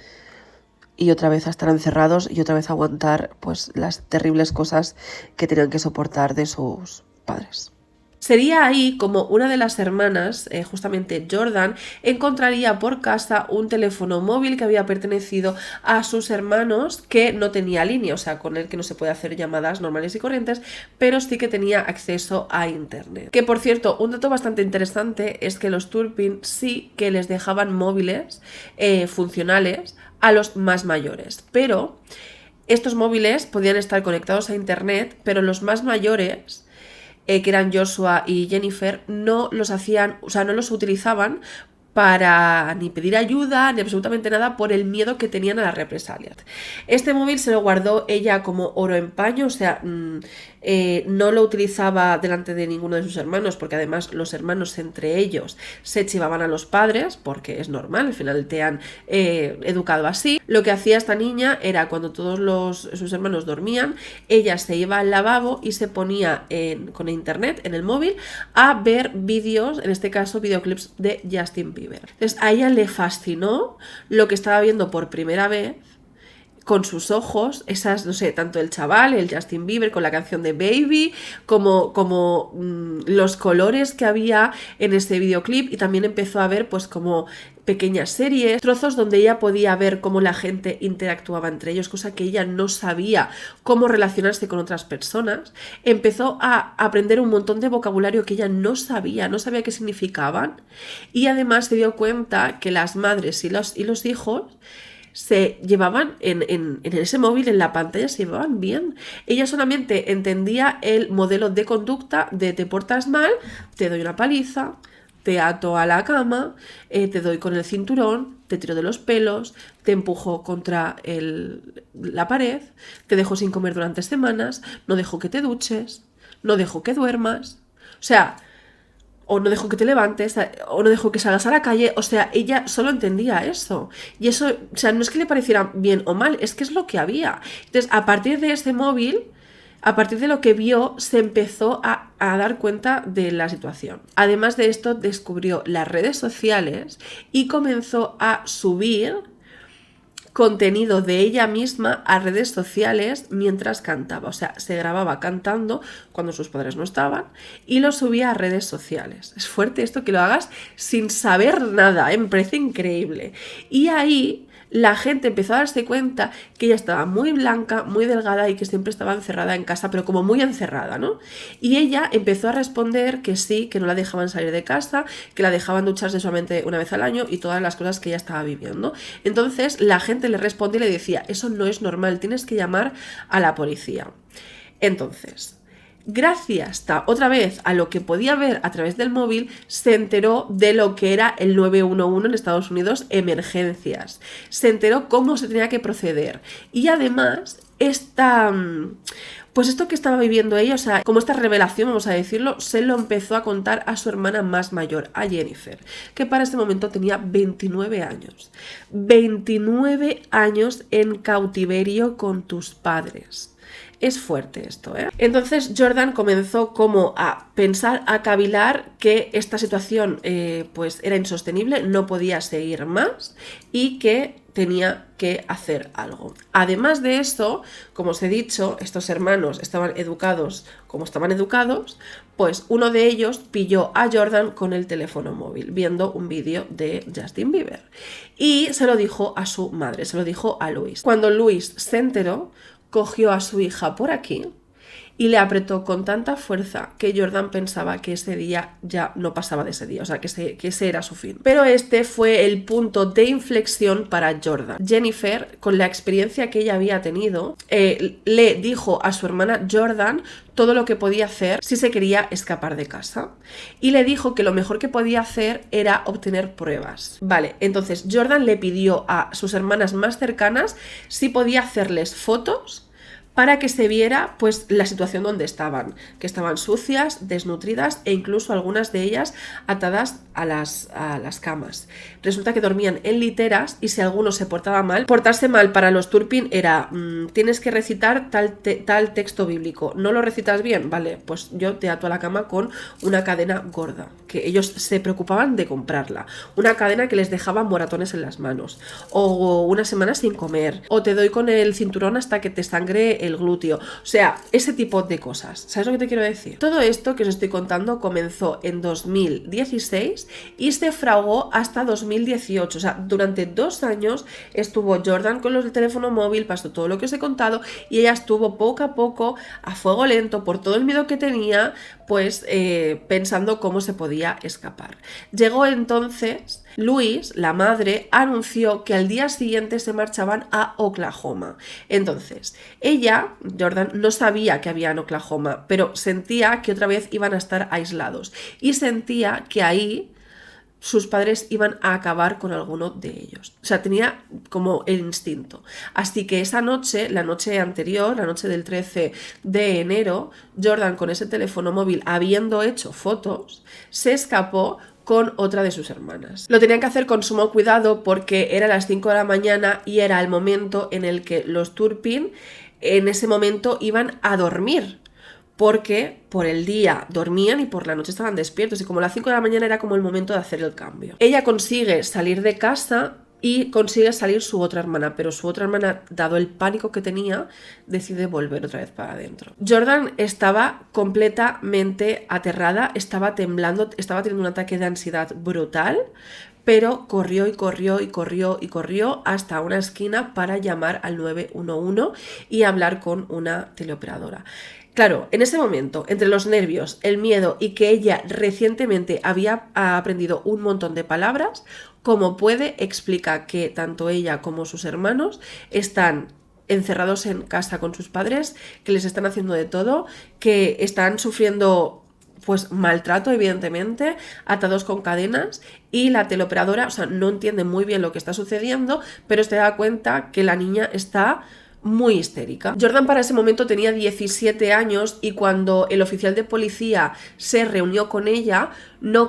y otra vez a estar encerrados y otra vez a aguantar pues las terribles cosas que tenían que soportar de sus padres. Sería ahí como una de las hermanas, justamente Jordan, encontraría por casa un teléfono móvil que había pertenecido a sus hermanos, que no tenía línea, o sea, con el que no se puede hacer llamadas normales y corrientes, pero sí que tenía acceso a internet. Que por cierto, un dato bastante interesante es que los Turpin sí que les dejaban móviles funcionales a los más mayores, pero estos móviles podían estar conectados a internet, pero los más mayores, que eran Joshua y Jennifer, no los hacían, o sea, no los utilizaban para ni pedir ayuda ni absolutamente nada, por el miedo que tenían a las represalias. Este móvil se lo guardó ella como oro en paño, o sea, no lo utilizaba delante de ninguno de sus hermanos, porque además los hermanos entre ellos se chivaban a los padres, porque es normal, al final te han educado así. Lo que hacía esta niña era, cuando todos sus hermanos dormían, ella se iba al lavabo y se ponía con internet en el móvil a ver vídeos, en este caso videoclips de Justin Bieber. Entonces a ella le fascinó lo que estaba viendo por primera vez con sus ojos esas, no sé, tanto el chaval, el Justin Bieber con la canción de Baby, como los colores que había en ese videoclip, y también empezó a ver pues como pequeñas series, trozos donde ella podía ver cómo la gente interactuaba entre ellos, cosa que ella no sabía cómo relacionarse con otras personas. Empezó a aprender un montón de vocabulario que ella no sabía qué significaban, y además se dio cuenta que las madres y los hijos se llevaban en ese móvil, en la pantalla, se llevaban bien. Ella solamente entendía el modelo de conducta de te portas mal, te doy una paliza, te ato a la cama, te doy con el cinturón, te tiro de los pelos, te empujo contra la pared, te dejo sin comer durante semanas, no dejo que te duches, no dejo que duermas. O sea, o no dejo que te levantes, o no dejo que salgas a la calle. O sea, ella solo entendía eso. Y eso, o sea, no es que le pareciera bien o mal, es que es lo que había. Entonces, a partir de ese móvil, a partir de lo que vio, se empezó a dar cuenta de la situación. Además de esto, descubrió las redes sociales y comenzó a subir contenido de ella misma a redes sociales mientras cantaba. O sea, se grababa cantando cuando sus padres no estaban y lo subía a redes sociales. Es fuerte esto que lo hagas sin saber nada, me parece increíble. Y ahí la gente empezó a darse cuenta que ella estaba muy blanca, muy delgada y que siempre estaba encerrada en casa, pero como muy encerrada, ¿no? Y ella empezó a responder que sí, que no la dejaban salir de casa, que la dejaban ducharse solamente una vez al año y todas las cosas que ella estaba viviendo. Entonces la gente le respondía y le decía, eso no es normal, tienes que llamar a la policía. Entonces, gracias otra vez a lo que podía ver a través del móvil, se enteró de lo que era el 911 en Estados Unidos, emergencias. Se enteró cómo se tenía que proceder. Y además, pues esto que estaba viviendo ella, o sea, como esta revelación, vamos a decirlo, se lo empezó a contar a su hermana más mayor, a Jennifer, que para este momento tenía 29 años. 29 años en cautiverio con tus padres. Es fuerte esto, ¿eh? Entonces Jordan comenzó como a pensar, a cavilar que esta situación pues era insostenible, no podía seguir más y que tenía que hacer algo. Además de eso, como os he dicho, estos hermanos estaban educados como estaban educados, pues uno de ellos pilló a Jordan con el teléfono móvil, viendo un vídeo de Justin Bieber. Y se lo dijo a su madre, se lo dijo a Luis. Cuando Luis se enteró, cogió a su hija por aquí y le apretó con tanta fuerza que Jordan pensaba que ese día ya no pasaba de ese día, o sea, que ese era su fin. Pero este fue el punto de inflexión para Jordan. Jennifer, con la experiencia que ella había tenido, le dijo a su hermana Jordan todo lo que podía hacer si se quería escapar de casa. Y le dijo que lo mejor que podía hacer era obtener pruebas. Vale, entonces Jordan le pidió a sus hermanas más cercanas si podía hacerles fotos para que se viera pues la situación donde estaban, que estaban sucias, desnutridas e incluso algunas de ellas atadas a las camas. Resulta que dormían en literas y si alguno se portaba mal, portarse mal para los Turpin era tienes que recitar tal texto bíblico, ¿no lo recitas bien? Vale, pues yo te ato a la cama con una cadena gorda, que ellos se preocupaban de comprarla, una cadena que les dejaba moratones en las manos, o una semana sin comer, o te doy con el cinturón hasta que te sangre el glúteo, o sea, ese tipo de cosas. ¿Sabes lo que te quiero decir? Todo esto que os estoy contando comenzó en 2016 y se fraguó hasta 2018, o sea, durante 2 años estuvo Jordan con el teléfono móvil, pasó todo lo que os he contado y ella estuvo poco a poco, a fuego lento, por todo el miedo que tenía, pues pensando cómo se podía escapar. Llegó entonces Luis, la madre, anunció que al día siguiente se marchaban a Oklahoma. Entonces, ella, Jordan, no sabía que había en Oklahoma, pero sentía que otra vez iban a estar aislados y sentía que ahí sus padres iban a acabar con alguno de ellos. O sea, tenía como el instinto. Así que esa noche, la noche anterior, la noche del 13 de enero, Jordan, con ese teléfono móvil, habiendo hecho fotos, se escapó con otra de sus hermanas. Lo tenían que hacer con sumo cuidado porque era las 5 de la mañana y era el momento en el que los Turpin en ese momento iban a dormir, porque por el día dormían y por la noche estaban despiertos y como las 5 de la mañana era como el momento de hacer el cambio. Ella consigue salir de casa y consigue salir su otra hermana, pero su otra hermana, dado el pánico que tenía, decide volver otra vez para adentro. Jordan estaba completamente aterrada, estaba temblando, estaba teniendo un ataque de ansiedad brutal, pero corrió y corrió y corrió y corrió hasta una esquina para llamar al 911 y hablar con una teleoperadora. Claro, en ese momento, entre los nervios, el miedo y que ella recientemente había aprendido un montón de palabras, como puede, explica que tanto ella como sus hermanos están encerrados en casa con sus padres, que les están haciendo de todo, que están sufriendo pues maltrato, evidentemente, atados con cadenas, y la teleoperadora, o sea, no entiende muy bien lo que está sucediendo, pero se da cuenta que la niña está muy histérica. Jordan para ese momento tenía 17 años y cuando el oficial de policía se reunió con ella, no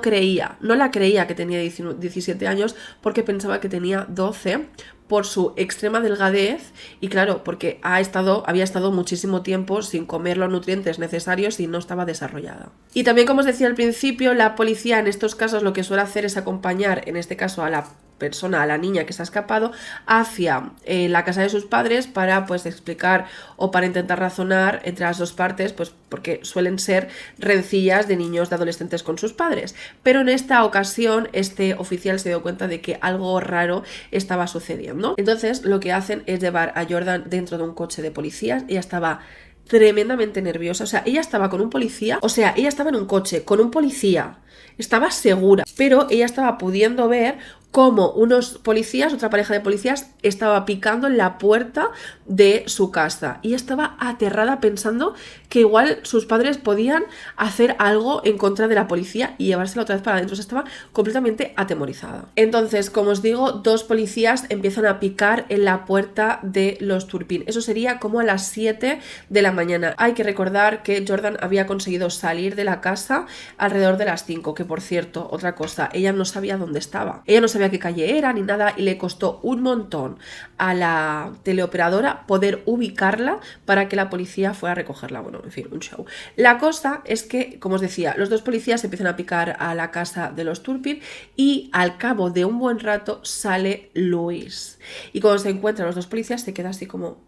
la creía que tenía 17 años porque pensaba que tenía 12 por su extrema delgadez y claro, porque había estado muchísimo tiempo sin comer los nutrientes necesarios y no estaba desarrollada. Y también, como os decía al principio, la policía en estos casos lo que suele hacer es acompañar, en este caso a la niña que se ha escapado, hacia la casa de sus padres para pues explicar o para intentar razonar entre las dos partes, pues porque suelen ser rencillas de niños, de adolescentes con sus padres. Pero en esta ocasión este oficial se dio cuenta de que algo raro estaba sucediendo. Entonces lo que hacen es llevar a Jordan dentro de un coche de policías. Ella estaba tremendamente nerviosa, o sea, ella estaba con un policía, o sea, ella estaba en un coche con un policía, estaba segura, pero ella estaba pudiendo ver cómo unos policías, otra pareja de policías, estaba picando en la puerta de su casa y estaba aterrada pensando que igual sus padres podían hacer algo en contra de la policía y llevársela otra vez para adentro. O sea, estaba completamente atemorizada. Entonces, como os digo, dos policías empiezan a picar en la puerta de los Turpin. Eso sería como a las 7 de la mañana. Hay que recordar que Jordan había conseguido salir de la casa alrededor de las 5, que por cierto, otra cosa, ella no sabía dónde estaba. Ella no sabía qué calle era ni nada y le costó un montón a la teleoperadora poder ubicarla para que la policía fuera a recogerla. Bueno, en fin, un show. La cosa es que, como os decía, los dos policías empiezan a picar a la casa de los Turpin y al cabo de un buen rato sale Luis. Y cuando se encuentran los dos policías se queda así como...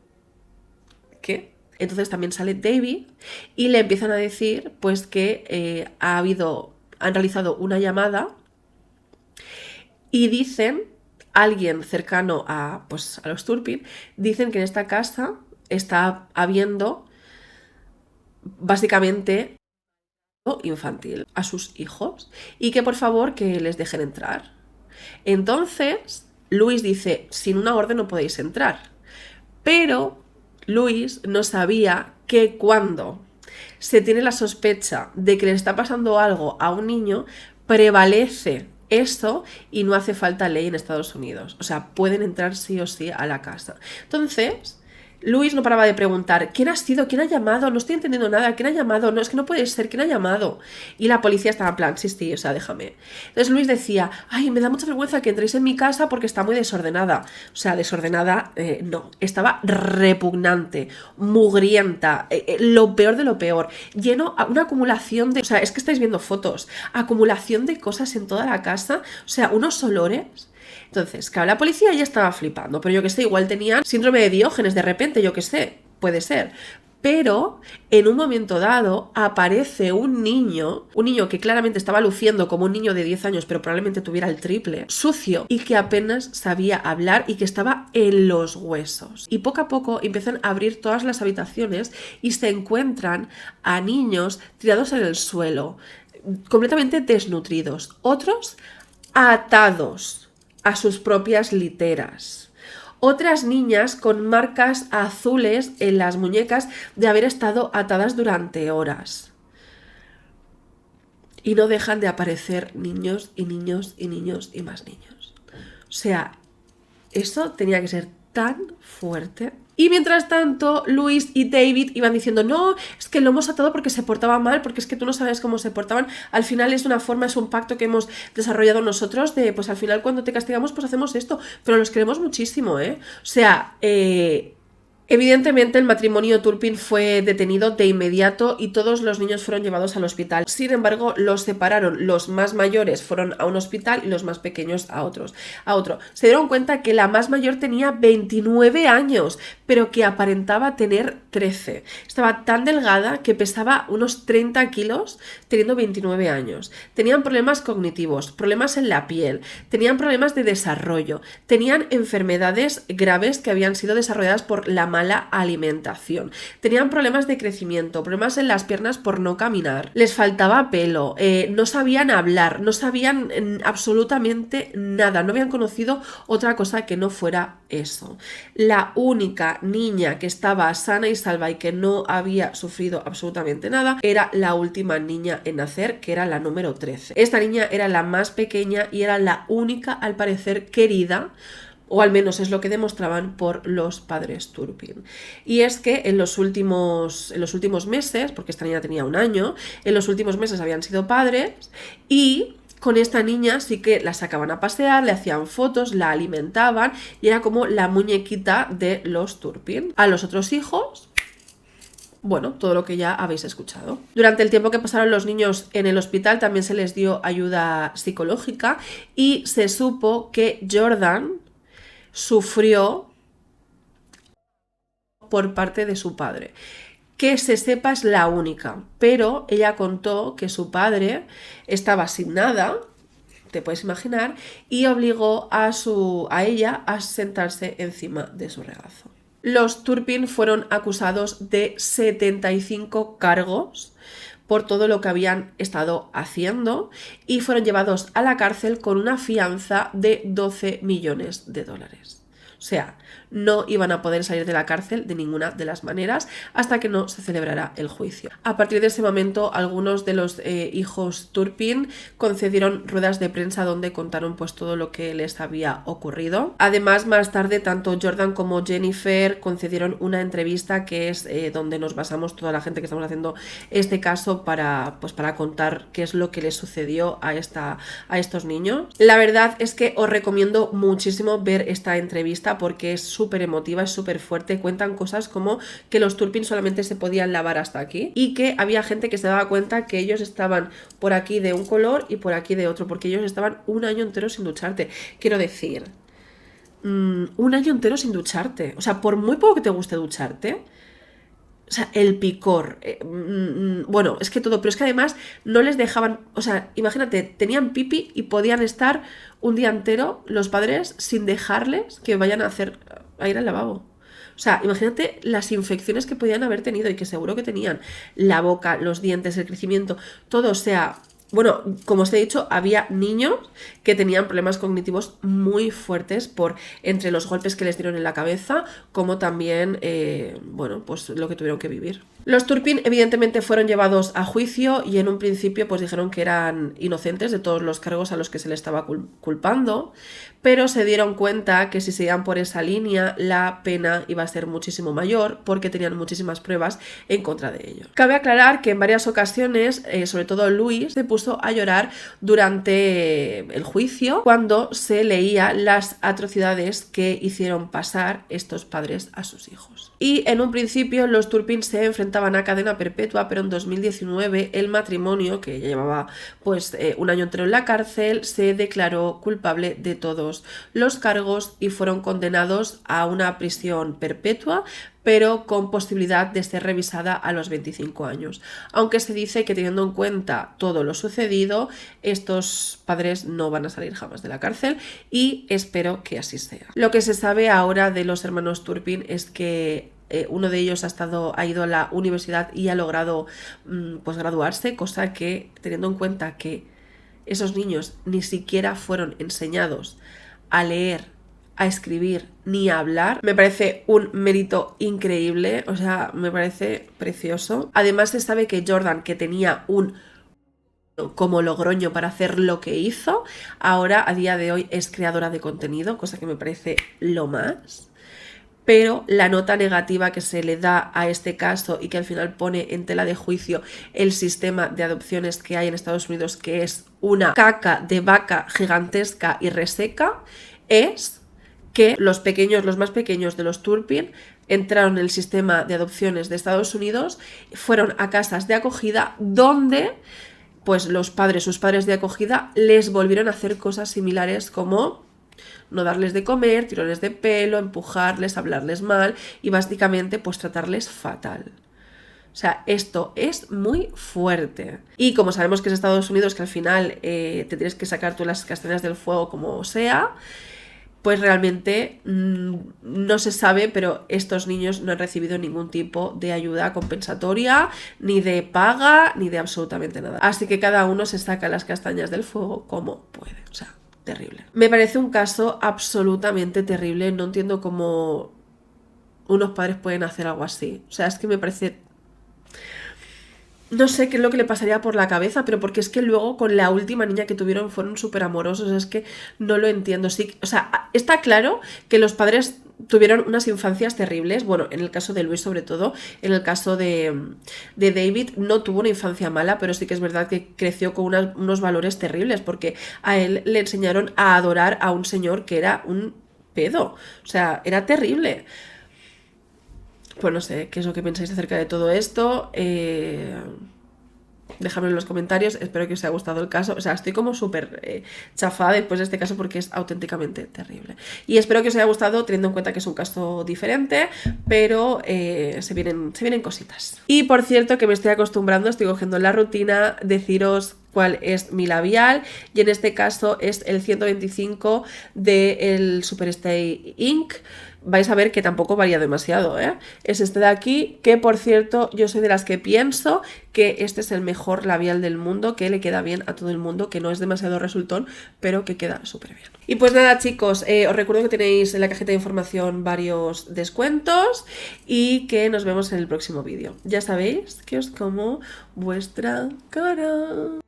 ¿qué? Entonces también sale David y le empiezan a decir pues que han realizado una llamada y dicen, alguien cercano a los Turpin, dicen que en esta casa está habiendo básicamente infantil a sus hijos y que por favor que les dejen entrar. Entonces Luis dice, sin una orden no podéis entrar, pero Luis no sabía que cuando se tiene la sospecha de que le está pasando algo a un niño, prevalece esto y no hace falta ley en Estados Unidos. O sea, pueden entrar sí o sí a la casa. Entonces, Luis no paraba de preguntar, ¿quién ha sido? ¿Quién ha llamado? No estoy entendiendo nada. ¿Quién ha llamado? No, es que no puede ser. ¿Quién ha llamado? Y la policía estaba en plan, sí, o sea, déjame. Entonces Luis decía, ay, me da mucha vergüenza que entréis en mi casa porque está muy desordenada. O sea, desordenada, no. Estaba repugnante, mugrienta, lo peor de lo peor. Lleno a una acumulación de... O sea, es que estáis viendo fotos. Acumulación de cosas en toda la casa. O sea, unos olores... Entonces, claro, la policía ya estaba flipando, pero yo que sé, igual tenían síndrome de Diógenes de repente, yo que sé, puede ser. Pero en un momento dado aparece un niño que claramente estaba luciendo como un niño de 10 años, pero probablemente tuviera el triple, sucio, y que apenas sabía hablar y que estaba en los huesos. Y poco a poco empiezan a abrir todas las habitaciones y se encuentran a niños tirados en el suelo, completamente desnutridos, otros atados a sus propias literas. Otras niñas con marcas azules en las muñecas de haber estado atadas durante horas. Y no dejan de aparecer niños y niños y niños y más niños. O sea, eso tenía que ser tan fuerte. Y mientras tanto, Luis y David iban diciendo, no, es que lo hemos atado porque se portaba mal, porque es que tú no sabes cómo se portaban. Al final es una forma, es un pacto que hemos desarrollado nosotros de, pues al final cuando te castigamos, pues hacemos esto. Pero los queremos muchísimo, ¿eh? O sea, Evidentemente, el matrimonio Turpin fue detenido de inmediato y todos los niños fueron llevados al hospital. Sin embargo, los separaron. Los más mayores fueron a un hospital y los más pequeños a otro. Se dieron cuenta que la más mayor tenía 29 años, pero que aparentaba tener 13. Estaba tan delgada que pesaba unos 30 kilos teniendo 29 años. Tenían problemas cognitivos, problemas en la piel, tenían problemas de desarrollo, tenían enfermedades graves que habían sido desarrolladas por la mala alimentación. Tenían problemas de crecimiento, problemas en las piernas por no caminar. Les faltaba pelo, no sabían hablar, no sabían absolutamente nada, no habían conocido otra cosa que no fuera eso. La única niña que estaba sana y salva y que no había sufrido absolutamente nada era la última niña en nacer, que era la número 13. Esta niña era la más pequeña y era la única, al parecer, querida, o al menos es lo que demostraban por los padres Turpin. Y es que en los últimos meses, porque esta niña tenía 1 año, en los últimos meses habían sido padres y con esta niña sí que la sacaban a pasear, le hacían fotos, la alimentaban y era como la muñequita de los Turpin. A los otros hijos, bueno, todo lo que ya habéis escuchado. Durante el tiempo que pasaron los niños en el hospital también se les dio ayuda psicológica y se supo que Jordan sufrió por parte de su padre. Que se sepa es la única, pero ella contó que su padre estaba sin nada, te puedes imaginar, y obligó a ella a sentarse encima de su regazo. Los Turpin fueron acusados de 75 cargos por todo lo que habían estado haciendo y fueron llevados a la cárcel con una fianza de 12 millones de dólares. O sea, no iban a poder salir de la cárcel de ninguna de las maneras hasta que no se celebrara el juicio. A partir de ese momento, algunos de los hijos Turpin concedieron ruedas de prensa donde contaron pues todo lo que les había ocurrido. Además, más tarde, tanto Jordan como Jennifer concedieron una entrevista que es donde nos basamos toda la gente que estamos haciendo este caso para contar qué es lo que les sucedió a estos niños. La verdad es que os recomiendo muchísimo ver esta entrevista porque es súper emotiva, es súper fuerte. Cuentan cosas como que los Turpin solamente se podían lavar hasta aquí y que había gente que se daba cuenta que ellos estaban por aquí de un color y por aquí de otro, porque ellos estaban 1 año entero sin ducharte. Quiero decir, 1 año entero sin ducharte. O sea, por muy poco que te guste ducharte, o sea, el picor, bueno, es que todo, pero es que además no les dejaban, o sea, imagínate, tenían pipi y podían estar un día entero los padres sin dejarles que vayan a ir al lavabo. O sea, imagínate las infecciones que podían haber tenido y que seguro que tenían la boca, los dientes, el crecimiento, todo, o sea... Bueno, como os he dicho, había niños que tenían problemas cognitivos muy fuertes por entre los golpes que les dieron en la cabeza, como también, pues lo que tuvieron que vivir. Los Turpin evidentemente fueron llevados a juicio y en un principio pues dijeron que eran inocentes de todos los cargos a los que se les estaba culpando, pero se dieron cuenta que si se iban por esa línea la pena iba a ser muchísimo mayor porque tenían muchísimas pruebas en contra de ellos. Cabe aclarar que en varias ocasiones, sobre todo Luis, se puso a llorar durante el juicio cuando se leía las atrocidades que hicieron pasar estos padres a sus hijos. Y en un principio los Turpin se enfrentaban a cadena perpetua, pero en 2019 el matrimonio, que ya llevaba pues 1 año entero en la cárcel, se declaró culpable de todos los cargos y fueron condenados a una prisión perpetua, pero con posibilidad de ser revisada a los 25 años. Aunque se dice que teniendo en cuenta todo lo sucedido, estos padres no van a salir jamás de la cárcel y espero que así sea. Lo que se sabe ahora de los hermanos Turpin es que uno de ellos ha ido a la universidad y ha logrado pues graduarse, cosa que teniendo en cuenta que esos niños ni siquiera fueron enseñados a leer, a escribir ni a hablar, me parece un mérito increíble, o sea, me parece precioso. Además se sabe que Jordan, que tenía un como Logroño para hacer lo que hizo, ahora a día de hoy es creadora de contenido, cosa que me parece lo más. Pero la nota negativa que se le da a este caso y que al final pone en tela de juicio el sistema de adopciones que hay en Estados Unidos, que es una caca de vaca gigantesca y reseca, es que los más pequeños de los Turpin entraron en el sistema de adopciones de Estados Unidos, fueron a casas de acogida donde pues sus padres de acogida, les volvieron a hacer cosas similares como no darles de comer, tirones de pelo, empujarles, hablarles mal y básicamente pues tratarles fatal. O sea, esto es muy fuerte. Y como sabemos que es Estados Unidos, que al final te tienes que sacar tú las castañas del fuego como sea, pues realmente no se sabe, pero estos niños no han recibido ningún tipo de ayuda compensatoria, ni de paga, ni de absolutamente nada. Así que cada uno se saca las castañas del fuego como puede. O sea, terrible. Me parece un caso absolutamente terrible. No entiendo cómo unos padres pueden hacer algo así. O sea, es que me parece... No sé qué es lo que le pasaría por la cabeza, pero porque es que luego con la última niña que tuvieron fueron súper amorosos, es que no lo entiendo. Sí, o sea, está claro que los padres tuvieron unas infancias terribles, bueno, en el caso de Luis sobre todo, en el caso de David no tuvo una infancia mala, pero sí que es verdad que creció con unos valores terribles, porque a él le enseñaron a adorar a un señor que era un pedo, o sea, era terrible. Pues no sé, ¿qué es lo que pensáis acerca de todo esto? Dejadme en los comentarios, espero que os haya gustado el caso. O sea, estoy como súper chafada después de este caso porque es auténticamente terrible. Y espero que os haya gustado teniendo en cuenta que es un caso diferente, pero se vienen cositas. Y por cierto, que me estoy acostumbrando, estoy cogiendo la rutina, deciros cuál es mi labial, y en este caso es el 125 del Superstay Ink. Vais a ver que tampoco varía demasiado, ¿eh? Es este de aquí, que por cierto, yo soy de las que pienso que este es el mejor labial del mundo, que le queda bien a todo el mundo, que no es demasiado resultón, pero que queda súper bien. Y pues nada, chicos, os recuerdo que tenéis en la cajita de información varios descuentos y que nos vemos en el próximo vídeo. Ya sabéis que os como vuestra cara.